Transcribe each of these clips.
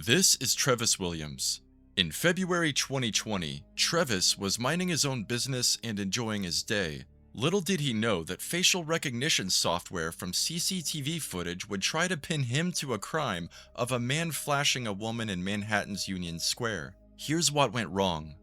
This is Trevis Williams. In February 2020, Trevis was minding his own business and enjoying his day. Little did he know that facial recognition software from CCTV footage would try to pin him to a crime of a man flashing a woman in Manhattan's Union Square. Here's what went wrong.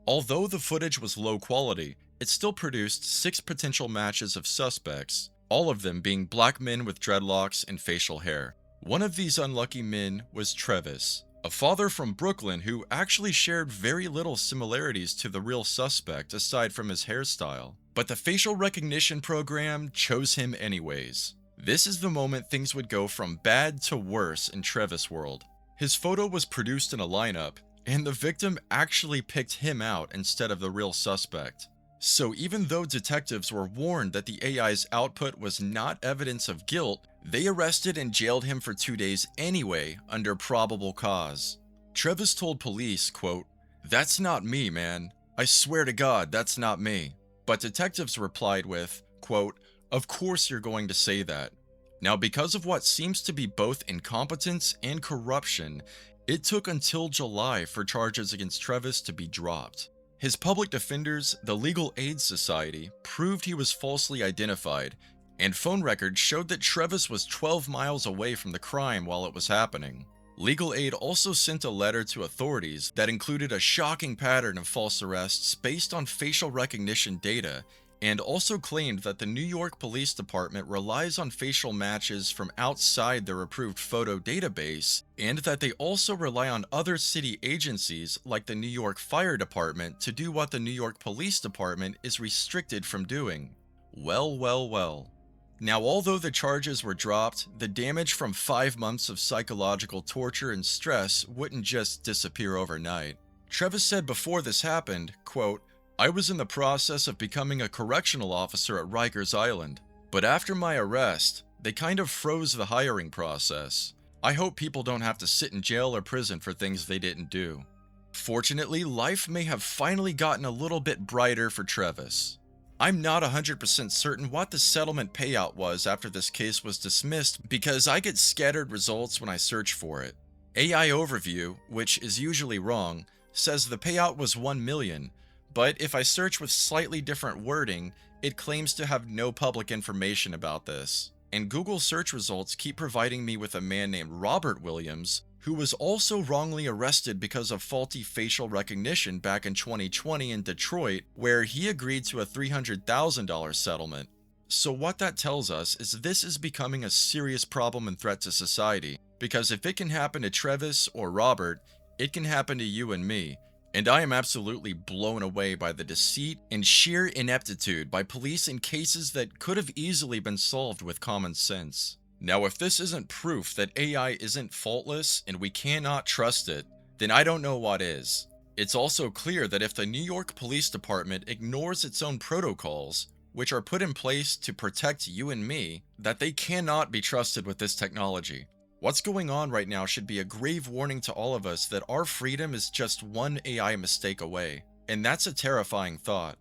Although the footage was low quality, it still produced 6 potential matches of suspects, all of them being black men with dreadlocks and facial hair. One of these unlucky men was Trevis, a father from Brooklyn who actually shared very little similarities to the real suspect aside from his hairstyle. But the facial recognition program chose him anyways. This is the moment things would go from bad to worse in Trevis' world. His photo was produced in a lineup, and the victim actually picked him out instead of the real suspect. So even though detectives were warned that the AI's output was not evidence of guilt, they arrested and jailed him for 2 days anyway under probable cause. Trevis told police, quote, "That's not me, man. I swear to God, that's not me." But detectives replied with, quote, "Of course you're going to say that." Now, because of what seems to be both incompetence and corruption, it took until July for charges against Trevis to be dropped. His public defenders, the Legal Aid Society, proved he was falsely identified, and phone records showed that Trevis was 12 miles away from the crime while it was happening. Legal Aid also sent a letter to authorities that included a shocking pattern of false arrests based on facial recognition data, and also claimed that the New York Police Department relies on facial matches from outside their approved photo database, and that they also rely on other city agencies like the New York Fire Department to do what the New York Police Department is restricted from doing. Well. Now, although the charges were dropped, the damage from 5 months of psychological torture and stress wouldn't just disappear overnight. Trevis said before this happened, quote, "I was in the process of becoming a correctional officer at Rikers Island, but after my arrest, they kind of froze the hiring process. I hope people don't have to sit in jail or prison for things they didn't do." Fortunately, life may have finally gotten a little bit brighter for Trevis. I'm not 100% certain what the settlement payout was after this case was dismissed because I get scattered results when I search for it. AI Overview, which is usually wrong, says the payout was $1 million, but if I search with slightly different wording, it claims to have no public information about this. And Google search results keep providing me with a man named Robert Williams, who was also wrongly arrested because of faulty facial recognition back in 2020 in Detroit, where he agreed to a $300,000 settlement. So what that tells us is this is becoming a serious problem and threat to society, because if it can happen to Trevis or Robert, it can happen to you and me. And I am absolutely blown away by the deceit and sheer ineptitude by police in cases that could have easily been solved with common sense. Now, if this isn't proof that AI isn't faultless and we cannot trust it, then I don't know what is. It's also clear that if the New York Police Department ignores its own protocols, which are put in place to protect you and me, that they cannot be trusted with this technology. What's going on right now should be a grave warning to all of us that our freedom is just one AI mistake away, and that's a terrifying thought.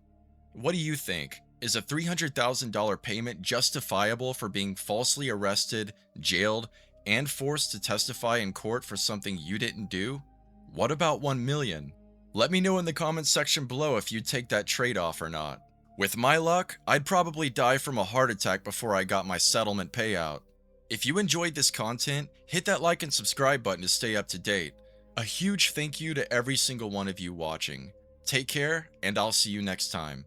What do you think? Is a $300,000 payment justifiable for being falsely arrested, jailed, and forced to testify in court for something you didn't do? What about $1 million? Let me know in the comments section below if you'd take that trade-off or not. With my luck, I'd probably die from a heart attack before I got my settlement payout. If you enjoyed this content, hit that like and subscribe button to stay up to date. A huge thank you to every single one of you watching. Take care, and I'll see you next time.